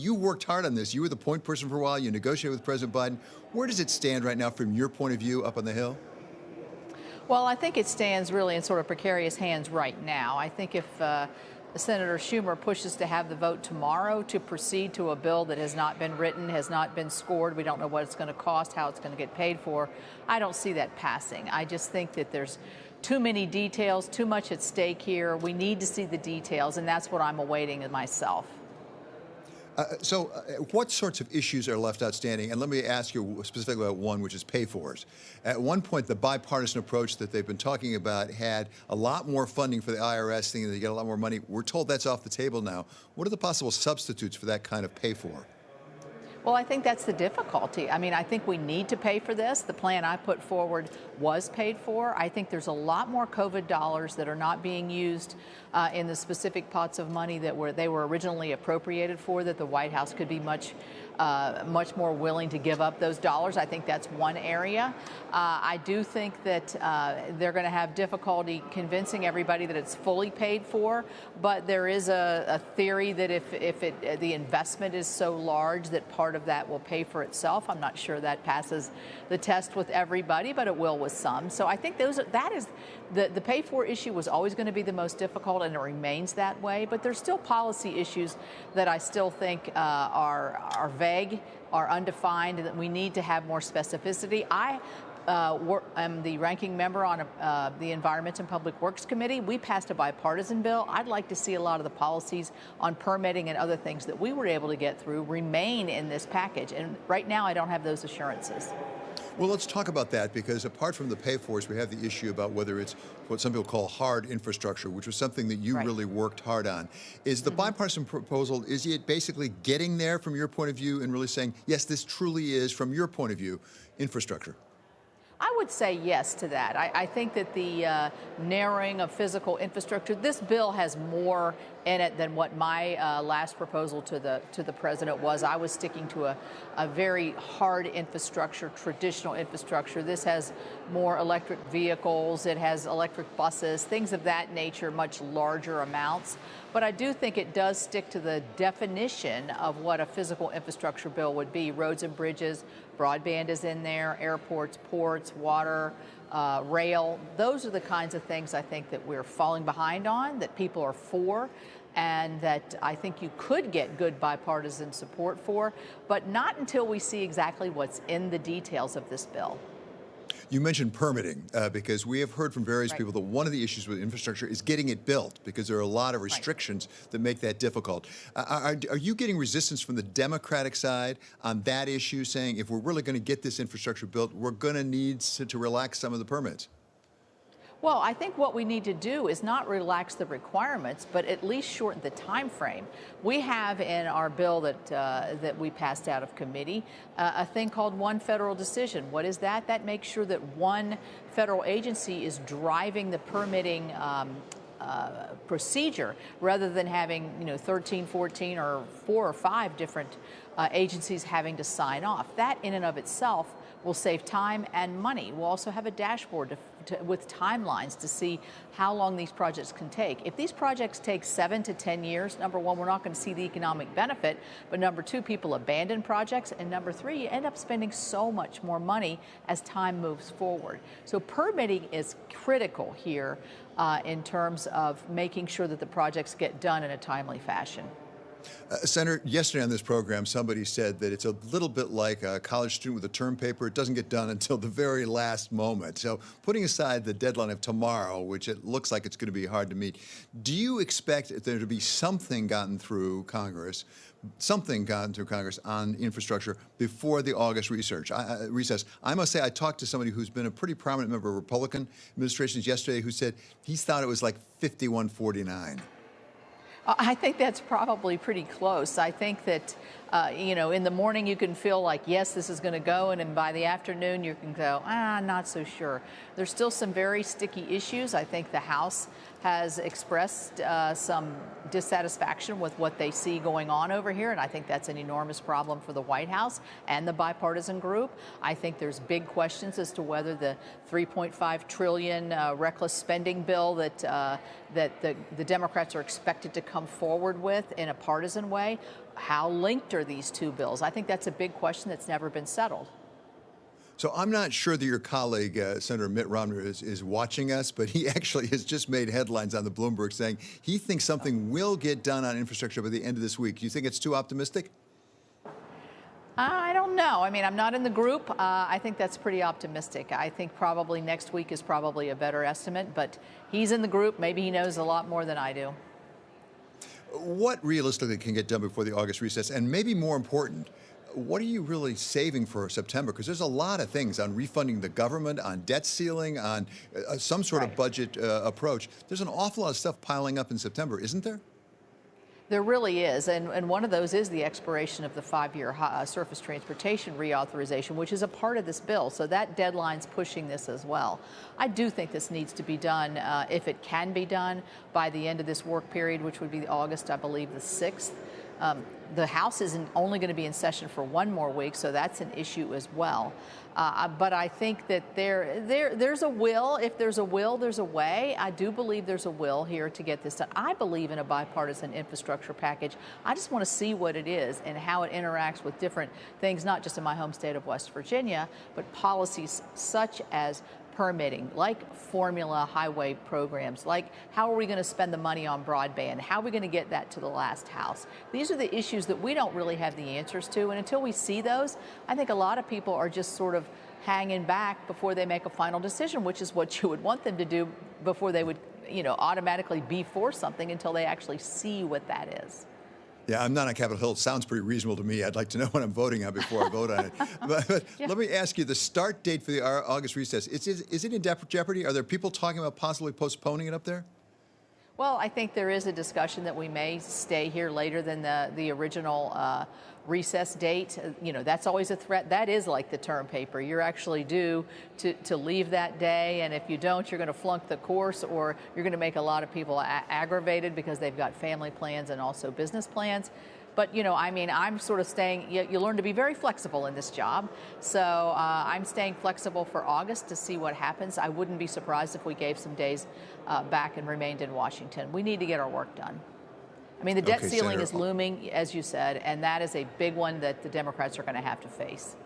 You worked hard on this. You were the point person for a while. You negotiated with President Biden. Where does it stand right now from your point of view up on the Hill? Well, I think it stands really in sort of precarious hands right now. I think if Senator Schumer pushes to have the vote tomorrow to proceed to a bill that has not been written, has not been scored, we don't know what it's going to cost, how it's going to get paid for, I don't see that passing. I just think that there's too many details, too much at stake here. We need to see the details, and that's what I'm awaiting myself. What sorts of issues are left outstanding? And let me ask you specifically about one, which is pay-fors. At one point, the bipartisan approach that they've been talking about had a lot more funding for the IRS, thinking they get a lot more money. We're told that's off the table now. What are the possible substitutes for that kind of pay-for? Well, I think that's the difficulty. I mean, I think we need to pay for this. The plan I put forward was paid for. I think there's a lot more COVID dollars that are not being used in the specific pots of money that they were originally appropriated for, that the White House could be much more willing to give up those dollars. I think that's one area. I do think that they're going to have difficulty convincing everybody that it's fully paid for, but there is a theory that if the investment is so large that part of that will pay for itself. I'm not sure that passes the test with everybody, but it will with some. So I think the pay for issue was always going to be the most difficult, and it remains that way. But there's still policy issues that I still think are vague, are undefined, and that we need to have more specificity. I am the ranking member on the Environment and Public Works Committee. We passed a bipartisan bill. I'd like to see a lot of the policies on permitting and other things that we were able to get through remain in this package. And right now, I don't have those assurances. Well, let's talk about that, because apart from the pay-fors, we have the issue about whether it's what some people call hard infrastructure, which was something that you really worked hard on. Is the bipartisan proposal, is it basically getting there from your point of view and really saying, yes, this truly is, from your point of view, infrastructure? I would say yes to that. I think that the narrowing of physical infrastructure, this bill has more in it than what my last proposal to the president was. I was sticking to a very hard infrastructure, traditional infrastructure. This has more electric vehicles, it has electric buses, things of that nature, much larger amounts. But I do think it does stick to the definition of what a physical infrastructure bill would be. Roads and bridges, broadband is in there, airports, ports, water, rail. Those are the kinds of things I think that we're falling behind on, that people are for, and that I think you could get good bipartisan support for, but not until we see exactly what's in the details of this bill. You mentioned permitting, because we have heard from various people that one of the issues with infrastructure is getting it built, because there are a lot of restrictions that make that difficult. Are you getting resistance from the Democratic side on that issue, saying if we're really going to get this infrastructure built, we're going to need to relax some of the permits? Well, I think what we need to do is not relax the requirements, but at least shorten the time frame. We have in our bill that we passed out of committee a thing called one federal decision. What is that? That makes sure that one federal agency is driving the permitting procedure, rather than having 13, 14, or 4 or 5 different agencies having to sign off. That in and of itself will save time and money. We'll also have a dashboard with timelines to see how long these projects can take. If these projects take 7 to 10 years, number one, we're not going to see the economic benefit, but number two, people abandon projects, and number three, you end up spending so much more money as time moves forward. So permitting is critical here in terms of making sure that the projects get done in a timely fashion. Senator, yesterday on this program, somebody said that it's a little bit like a college student with a term paper. It doesn't get done until the very last moment. So putting aside the deadline of tomorrow, which it looks like it's going to be hard to meet, do you expect there to be something gotten through Congress on infrastructure before the August recess? I must say, I talked to somebody who's been a pretty prominent member of Republican administrations yesterday who said he thought it was like 51-49. I think that's probably pretty close. I think that, in the morning you can feel like, yes, this is going to go, and then by the afternoon you can go, not so sure. There's still some very sticky issues. I think the House has expressed some dissatisfaction with what they see going on over here, and I think that's an enormous problem for the White House and the bipartisan group. I think there's big questions as to whether the $3.5 trillion reckless spending bill that the Democrats are expected to come forward with in a partisan way, how linked are these two bills? I think that's a big question that's never been settled. So I'm not sure that your colleague, Senator Mitt Romney, is watching us, but he actually has just made headlines on the Bloomberg saying he thinks something will get done on infrastructure by the end of this week. Do you think it's too optimistic? I don't know. I mean, I'm not in the group. I think that's pretty optimistic. I think probably next week is probably a better estimate, but he's in the group. Maybe he knows a lot more than I do. What realistically can get done before the August recess? And maybe more important, what are you really saving for September? Because there's a lot of things on refunding the government, on debt ceiling, on some sort of budget approach. There's an awful lot of stuff piling up in September, isn't there? There really is, and one of those is the expiration of the 5-year surface transportation reauthorization, which is a part of this bill. So that deadline's pushing this as well. I do think this needs to be done, if it can be done, by the end of this work period, which would be August, I believe, the 6th. The House isn't only going to be in session for one more week, so that's an issue as well. But I think that there's a will. If there's a will, there's a way. I do believe there's a will here to get this done. I believe in a bipartisan infrastructure package. I just want to see what it is and how it interacts with different things, not just in my home state of West Virginia, but policies such as permitting, like formula highway programs, like how are we going to spend the money on broadband, how are we going to get that to the last house. These are the issues that we don't really have the answers to, and until we see those, I think a lot of people are just sort of hanging back before they make a final decision, which is what you would want them to do before they would, automatically be for something until they actually see what that is. Yeah, I'm not on Capitol Hill. It sounds pretty reasonable to me. I'd like to know what I'm voting on before I vote on it. But Yeah. Let me ask you, the start date for the August recess, is it in jeopardy? Are there people talking about possibly postponing it up there? Well, I think there is a discussion that we may stay here later than the original recess date. That's always a threat. That is like the term paper. You're actually due to leave that day, and if you don't, you're going to flunk the course, or you're going to make a lot of people aggravated because they've got family plans and also business plans. But, I'm sort of staying, you learn to be very flexible in this job. So I'm staying flexible for August to see what happens. I wouldn't be surprised if we gave some days back and remained in Washington. We need to get our work done. I mean, the debt ceiling is looming, as you said, and that is a big one that the Democrats are going to have to face.